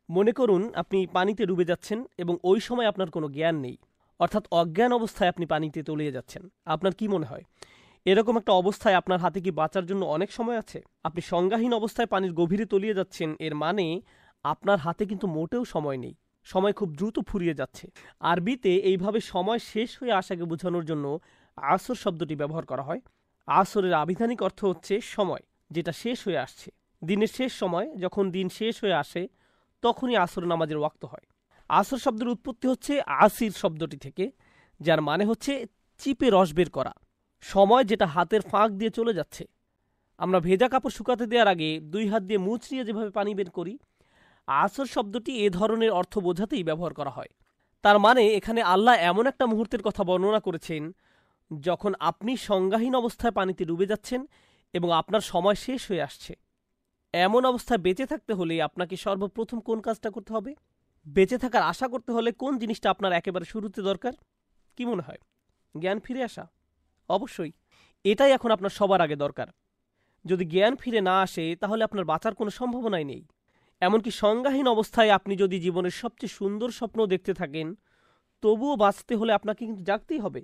মনে করুন আপনি পানিতে ডুবে যাচ্ছেন এবং ওই সময় আপনার কোনো জ্ঞান নেই, অর্থাৎ অজ্ঞান অবস্থায় আপনি পানিতে তলিয়ে যাচ্ছেন। আপনার কি মনে হয় এরকম একটা অবস্থায় আপনার হাতে কি বাঁচার জন্য অনেক সময় আছে? আপনি সংজ্ঞাহীন অবস্থায় পানির গভীরে তলিয়ে যাচ্ছেন, এর মানে আপনার হাতে কিন্তু মোটেও সময় নেই। সময় খুব দ্রুত ফুরিয়ে যাচ্ছে। আরবিতে এইভাবে সময় শেষ হয়ে আসাকে বোঝানোর জন্য আসর শব্দটি ব্যবহার করা হয়। আসরের আবিধানিক অর্থ হচ্ছে সময় যেটা শেষ হয়ে আসছে। দিনের শেষ সময়, যখন দিন শেষ হয়ে আসে তখনই আসর নামাজের ওয়াক্ত হয়। আসর শব্দের উৎপত্তি হচ্ছে আসির শব্দটি থেকে, যার মানে হচ্ছে চিপে রস বের করা। সময় যেটা হাতের ফাঁক দিয়ে চলে যাচ্ছে। আমরা ভেজা কাপড় শুকাতে দেওয়ার আগে 2 হাত দিয়ে মুচড়িয়ে যেভাবে পানি বের করি, আসর শব্দটি এ ধরনের অর্থ বোঝাতেই ব্যবহার করা হয়। তার মানে এখানে আল্লাহ এমন একটা মুহূর্তের কথা বর্ণনা করেছেন যখন আপনি সংজ্ঞাহীন অবস্থায় পানিতে ডুবে যাচ্ছেন এবং আপনার সময় শেষ হয়ে আসছে। এমন অবস্থায় বেঁচে থাকতে হলে আপনাকে সর্বপ্রথম কোন কাজটা করতে হবে? বেঁচে থাকার আশা করতে হলে কোন জিনিসটা আপনার একেবারে শুরুতে দরকার? কি মনে হয়? জ্ঞান ফিরে আসা? অবশ্যই এটাই এখন আপনার সবার আগে দরকার। যদি জ্ঞান ফিরে না আসে তাহলে আপনার বাঁচার কোনো সম্ভাবনাই নেই। এমনকি সংজ্ঞাহীন অবস্থায় আপনি যদি জীবনের সবচেয়ে সুন্দর স্বপ্ন দেখতে থাকেন, তবুও বাঁচতে হলে আপনাকে কিন্তু জাগতেই হবে।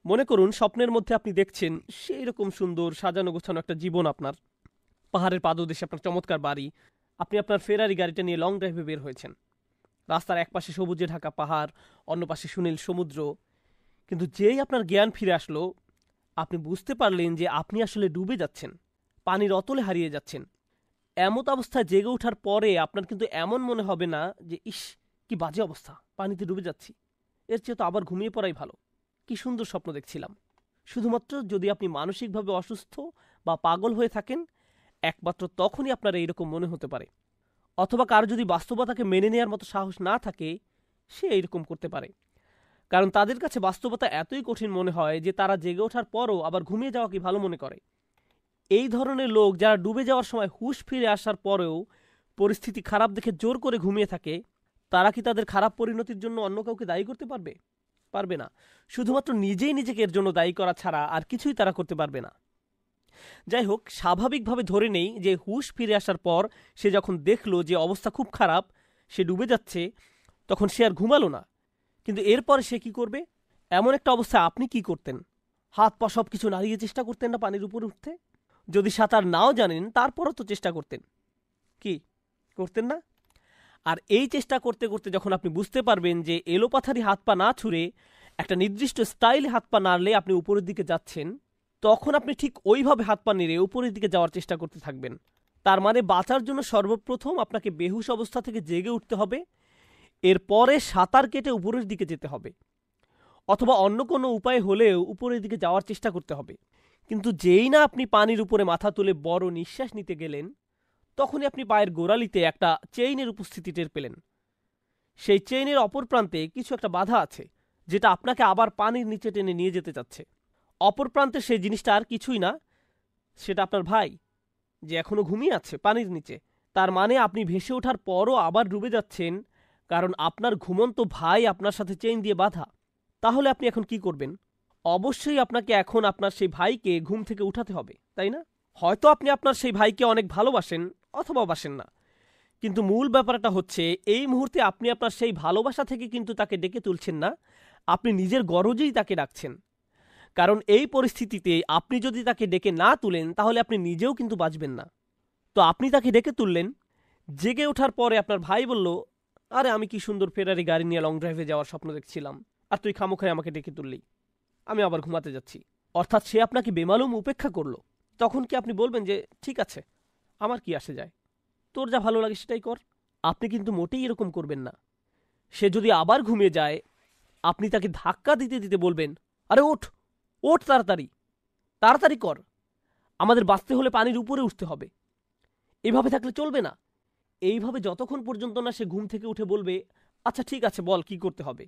মনে করুন স্বপ্নের মধ্যে আপনি দেখছেন সেই রকম সুন্দর সাজানো গোছানো একটা জীবন আপনার, পাহাড়ের পাদদেশে আপনার চমৎকার বাড়ি, আপনি আপনার ফেরারি গাড়িটা নিয়ে লং ড্রাইভে বের হয়েছেন। রাস্তার এক পাশে সবুজে ঢাকা পাহাড়, অন্য পাশে সুনীল সমুদ্র। কিন্তু যেই আপনার জ্ঞান ফিরে আসলো, আপনি বুঝতে পারলেন যে আপনি আসলে ডুবে যাচ্ছেন, পানির অতলে হারিয়ে যাচ্ছেন। এমত অবস্থায় জেগে ওঠার পরে আপনার কিন্তু এমন মনে হবে না যে ইস কি বাজে অবস্থা, পানিতে ডুবে যাচ্ছি, এর চেয়ে তো আবার ঘুমিয়ে পড়াই ভালো, কি সুন্দর স্বপ্ন দেখছিলাম। শুধুমাত্র যদি আপনি মানসিকভাবে অসুস্থ বা পাগল হয়ে থাকেন, একমাত্র তখনই আপনার এইরকম মনে হতে পারে। অথবা কার যদি বাস্তবতাকে মেনে নেওয়ার মতো সাহস না থাকে, সে এইরকম করতে পারে। কারণ তাদের কাছে বাস্তবতা এতই কঠিন মনে হয় যে তারা জেগে ওঠার পরও আবার ঘুমিয়ে যাওয়াকে ভালো মনে করে। এই ধরনের লোক যারা ডুবে যাওয়ার সময় হুঁশ ফিরে আসার পরেও পরিস্থিতি খারাপ দেখে জোর করে ঘুমিয়ে থাকে, তারা কি তাদের খারাপ পরিণতির জন্য অন্য কাউকে দায়ী করতে পারবে? পারবে না। শুধুমাত্র নিজেই নিজেকে এর জন্য দায়ী করা ছাড়া আর কিছুই তারা করতে পারবে না। যাই হোক, স্বাভাবিকভাবে ধরে নেই যে হুঁশ ফিরে আসার পর সে যখন দেখলো যে অবস্থা খুব খারাপ, সে ডুবে যাচ্ছে, তখন সে আর ঘুমালো না। কিন্তু এরপরে সে কি করবে? এমন একটা অবস্থায় আপনি কি করতেন? হাত পা সব কিছু নাড়িয়ে চেষ্টা করতেন না পানির উপরে উঠতে? যদি সাঁতার নাও জানেন তারপরও তো চেষ্টা করতেন, কি করতেন না? আর এই চেষ্টা করতে করতে যখন আপনি বুঝতে পারবেন যে এলোপাথারি হাত পা না ছুঁড়ে একটা নির্দিষ্ট স্টাইলে হাত পা নাড়লে আপনি উপরের দিকে যাচ্ছেন, তখন আপনি ঠিক ওইভাবে হাত পা নেড়ে উপরের দিকে যাওয়ার চেষ্টা করতে থাকবেন। তার মানে বাঁচার জন্য সর্বপ্রথম আপনাকে বেহুশ অবস্থা থেকে জেগে উঠতে হবে, এরপরে সাঁতার কেটে উপরের দিকে যেতে হবে, অথবা অন্য কোনো উপায় হলেও উপরের দিকে যাওয়ার চেষ্টা করতে হবে। কিন্তু যেই না আপনি পানির উপরে মাথা তুলে বড় নিঃশ্বাস নিতে গেলেন, তখনই আপনি পায়ের গোড়ালিতে একটা চেইনের উপস্থিতি টের পেলেন। সেই চেইনের অপর প্রান্তে কিছু একটা বাধা আছে, যেটা আপনাকে আবার পানির নিচে টেনে নিয়ে যেতে চাচ্ছে। অপর প্রান্তে সেই জিনিসটা আর কিছুই না, সেটা আপনার ভাই, যে এখনো ঘুমিয়ে আছে পানির নিচে। তার মানে আপনি ভেসে ওঠার পরও আবার ডুবে যাচ্ছেন, কারণ আপনার ঘুমন্ত ভাই আপনার সাথে চেইন দিয়ে বাঁধা। তাহলে আপনি এখন কি করবেন? অবশ্যই আপনাকে এখন আপনার সেই ভাইকে ঘুম থেকে উঠাতে হবে, তাই না? হয়তো আপনি আপনার সেই ভাইকে অনেক ভালোবাসেন অথবা বাসেন না, কিন্তু মূল ব্যাপারটা হচ্ছে এই মুহূর্তে আপনি আপনার সেই ভালোবাসা থেকে কিন্তু তাকে ডেকে তুলছেন না, আপনি নিজের গরজেই তাকে ডাকছেন। কারণ এই পরিস্থিতিতে আপনি যদি তাকে ডেকে না তুলেন তাহলে আপনি নিজেও কিন্তু বাঁচবেন না। তো আপনি তাকে ডেকে তুললেন। জেগে ওঠার পরে আপনার ভাই বলল, আরে আমি কি সুন্দর ফেরারি গাড়ি নিয়ে লং ড্রাইভে যাওয়ার স্বপ্ন দেখছিলাম, আর তুই খামোখায় আমাকে ডেকে তুললি, আমি আবার ঘুমাতে যাচ্ছি। অর্থাৎ সে আপনাকে বেমালুম উপেক্ষা করলো। তখন কি আপনি বলবেন যে ঠিক আছে, আমার কি আসে যায়, তোর যা ভালো লাগে সেটাই কর? আপনি কিন্তু মোটেই এরকম করবেন না। সে যদি আবার ঘুমিয়ে যায়, আপনি তাকে ধাক্কা দিতে দিতে বলবেন, আরে ওঠ, ওঠ, তাড়াতাড়ি, তাড়াতাড়ি কর, আমাদের বাঁচতে হলে পানির উপরে উঠতে হবে। এভাবে থাকলে চলবে না। এইভাবে যতক্ষণ পর্যন্ত না সে ঘুম থেকে উঠে বলবে, আচ্ছা ঠিক আছে বল কি করতে হবে,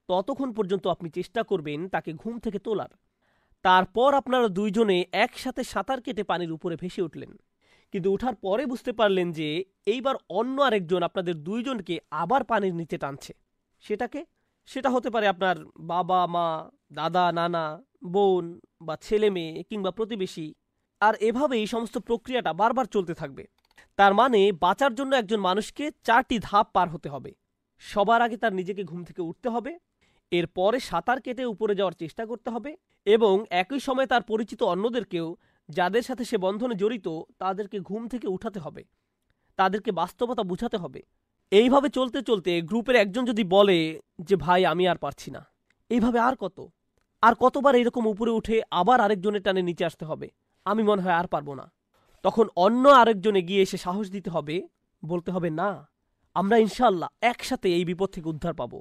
ততক্ষণ পর্যন্ত আপনি চেষ্টা করবেন তাকে ঘুম থেকে তোলার। তারপর আপনারা দুইজনে একসাথে সাঁতার কেটে পানির উপরে ভেসে উঠলেন। কিন্তু ওঠার পরে বুঝতে পারলেন যে এইবার অন্য আরেকজন আপনাদের দুইজনকে আবার পানির নিচে টানছে। সেটা হতে পারে আপনার বাবা মা, দাদা নানা, বোন বা ছেলে মেয়ে কিংবা প্রতিবেশী। আর এভাবে এই সমস্ত প্রক্রিয়াটা বারবার চলতে থাকবে। তার মানে বাঁচার জন্য একজন মানুষকে 4টি ধাপ পার হতে হবে। সবার আগে তার নিজেকে ঘুম থেকে উঠতে হবে, এরপরে সাঁতার কেটে উপরে যাওয়ার চেষ্টা করতে হবে, এবং একই সময় তার পরিচিত অন্যদেরকেও, যাদের সাথে সে বন্ধনে জড়িত, তাদেরকে ঘুম থেকে উঠাতে হবে, তাদেরকে বাস্তবতা বুঝাতে হবে। এইভাবে চলতে চলতে গ্রুপের একজন যদি বলে যে ভাই আমি আর পারছি না, এইভাবে আর কতবার এরকম উপরে উঠে আবার আরেকজনের টানে নিচে আসতে হবে, আমি মনে হয় আর পারবো না। তখন অন্য আরেকজন এগিয়ে এসে সাহস দিতে হবে, বলতে হবে না, আমরা ইনশাআল্লাহ একসাথে এই বিপদ থেকে উদ্ধার পাব।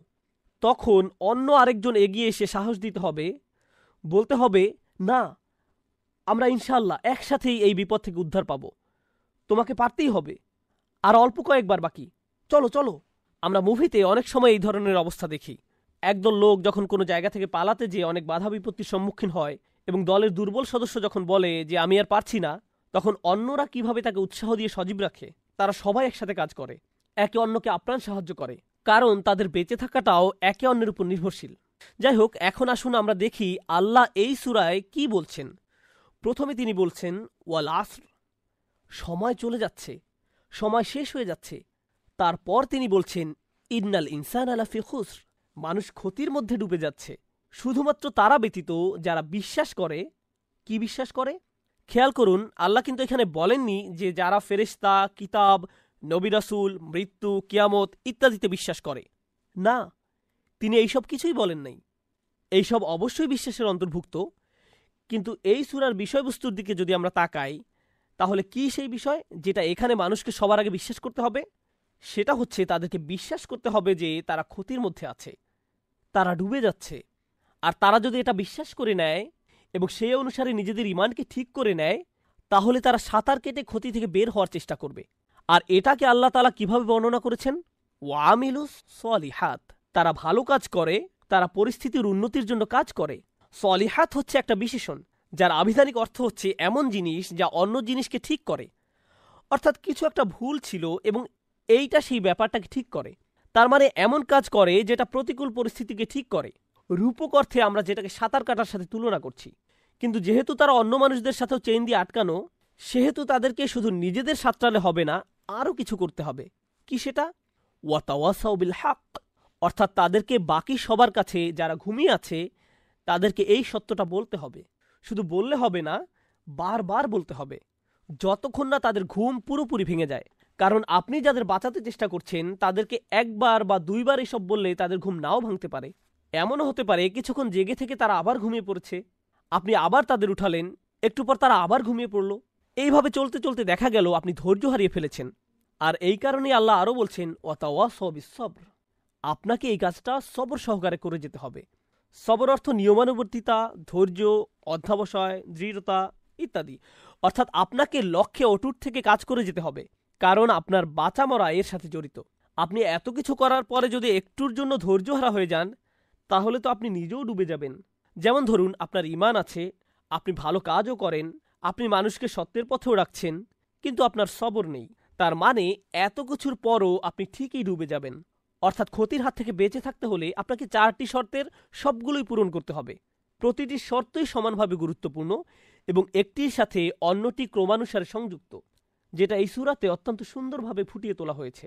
তখন অন্য আরেকজন এগিয়ে এসে সাহস দিতে হবে, বলতে হবে না, আমরা ইনশাআল্লাহ একসাথেই এই বিপদ থেকে উদ্ধার পাব, তোমাকে পারতেই হবে, আর অল্প কয়েকবার বাকি, চলো চলো। আমরা মুভিতে অনেক সময় এই ধরনের অবস্থা দেখি। একদল লোক যখন কোনো জায়গা থেকে পালাতে যেয়ে অনেক বাধা বিপত্তির সম্মুখীন হয় এবং দলের দুর্বল সদস্য যখন বলে যে আমি আর পারছি না, তখন অন্যরা কিভাবে তাকে উৎসাহ দিয়ে সজীব রাখে। তারা সবাই একসাথে কাজ করে, একে অন্যকে আপ্রাণ সাহায্য করে, কারণ তাদের বেঁচে থাকাটাও একে অন্যের উপর নির্ভরশীল। যাই হোক, এখন আসুন আমরা দেখি আল্লাহ এই সূরায় কি বলছেন। প্রথমে তিনি বলছেন ওয়াল আসর, সময় চলে যাচ্ছে, সময় শেষ হয়ে যাচ্ছে। তারপর তিনি বলছেন ইন্নাল ইনসানা লাফি খুসর, মানুষ ক্ষতির মধ্যে ডুবে যাচ্ছে, শুধুমাত্র তারা ব্যতীত যারা বিশ্বাস করে। কি বিশ্বাস করে? খেয়াল করুন, আল্লাহ কিন্তু এখানে বলেননি যে যারা ফেরেশতা, কিতাব, নবী রাসূল, মৃত্যু, কিয়ামত ইত্যাদিতে বিশ্বাস করে। না, তিনি এইসব কিছুই বলেন নাই। এইসব অবশ্যই বিশ্বাসের অন্তর্ভুক্ত, কিন্তু এই সূরার বিষয়বস্তুর দিকে যদি আমরা তাকাই, তাহলে কি সেই বিষয় যেটা এখানে মানুষকে সবার আগে বিশ্বাস করতে হবে? সেটা হচ্ছে তাদেরকে বিশ্বাস করতে হবে যে তারা ক্ষতির মধ্যে আছে, তারা ডুবে যাচ্ছে। আর তারা যদি এটা বিশ্বাস করে নেয় এবং সেই অনুসারে নিজেদের ঈমানকে ঠিক করে নেয়, তাহলে তারা সাঁতার কেটে ক্ষতি থেকে বের হওয়ার চেষ্টা করবে। আর এটাকে আল্লাহ তাআলা কিভাবে বর্ণনা করেছেন? ওয়ামিলুস সলিহাত, তারা ভালো কাজ করে, তারা পরিস্থিতির উন্নতির জন্য কাজ করে। সলিহাত হচ্ছে একটা বিশেষণ, যার আবিধানিক অর্থ হচ্ছে এমন জিনিস যা অন্য জিনিসকে ঠিক করে। অর্থাৎ কিছু একটা ভুল ছিল এবং এইটা সেই ব্যাপারটাকে ঠিক করে। তার মানে এমন কাজ করে যেটা প্রতিকূল পরিস্থিতিকে ঠিক করে। রূপক অর্থে আমরা যেটাকে সাঁতার কাটার সাথে তুলনা করছি। কিন্তু যেহেতু তারা অন্য মানুষদের সাথেও চেইন দিয়ে আটকানো, সেহেতু তাদেরকে শুধু নিজেদের সাঁতরালে হবে না, আরও কিছু করতে হবে। কি সেটা? ওয়াতাওয়াসাউ বিল হক, অর্থাৎ তাদেরকে বাকি সবার কাছে যারা ঘুমিয়ে আছে তাদেরকে এই সত্যটা বলতে হবে। শুধু বললে হবে না, বারবার বলতে হবে, যতক্ষণ না তাদের ঘুম পুরোপুরি ভেঙে যায়। কারণ আপনি যাদের বাঁচাতে চেষ্টা করছেন তাদেরকে একবার বা দুইবার এসব বললে তাদের ঘুম নাও ভাঙতে পারে। এমনও হতে পারে কিছুক্ষণ জেগে থেকে তারা আবার ঘুমিয়ে পড়েছে, আপনি আবার তাদের উঠালেন, একটু পর তারা আবার ঘুমিয়ে পড়ল। এইভাবে চলতে চলতে দেখা গেল আপনি ধৈর্য হারিয়ে ফেলেছেন। আর এই কারণেই আল্লাহ আরও বলছেন ওয়াতাওয়াসাউ বিস-সবর, আপনাকে এই কাজটা সবর সহকারে করে যেতে হবে। সবর অর্থ নিয়মানুবর্তিতা, ধৈর্য, অধ্যবসায়, দৃঢ়তা ইত্যাদি। অর্থাৎ আপনাকে লক্ষ্যে অটুট থেকে কাজ করে যেতে হবে, কারণ আপনার বাঁচা মরা এর সাথে জড়িত। আপনি এত কিছু করার পরে যদি একটুর জন্য ধৈর্যহারা হয়ে যান, তাহলে তো আপনি নিজেও ডুবে যাবেন। যেমন ধরুন, আপনার ঈমান আছে, আপনি ভালো কাজও করেন, আপনি মানুষকে সত্যের পথেও রাখছেন, কিন্তু আপনার সবর নেই। তার মানে এত কিছুর পরও আপনি ঠিকই ডুবে যাবেন। অর্থাৎ ক্ষতির হাত থেকে বেঁচে থাকতে হলে আপনাকে 4টি শর্তের সবগুলোই পূরণ করতে হবে। প্রতিটি শর্তই সমানভাবে গুরুত্বপূর্ণ এবং একটির সাথে অন্যটি ক্রমানুসারে সংযুক্ত, যেটা এই সূরাতে অত্যন্ত সুন্দরভাবে ফুটিয়ে তোলা হয়েছে।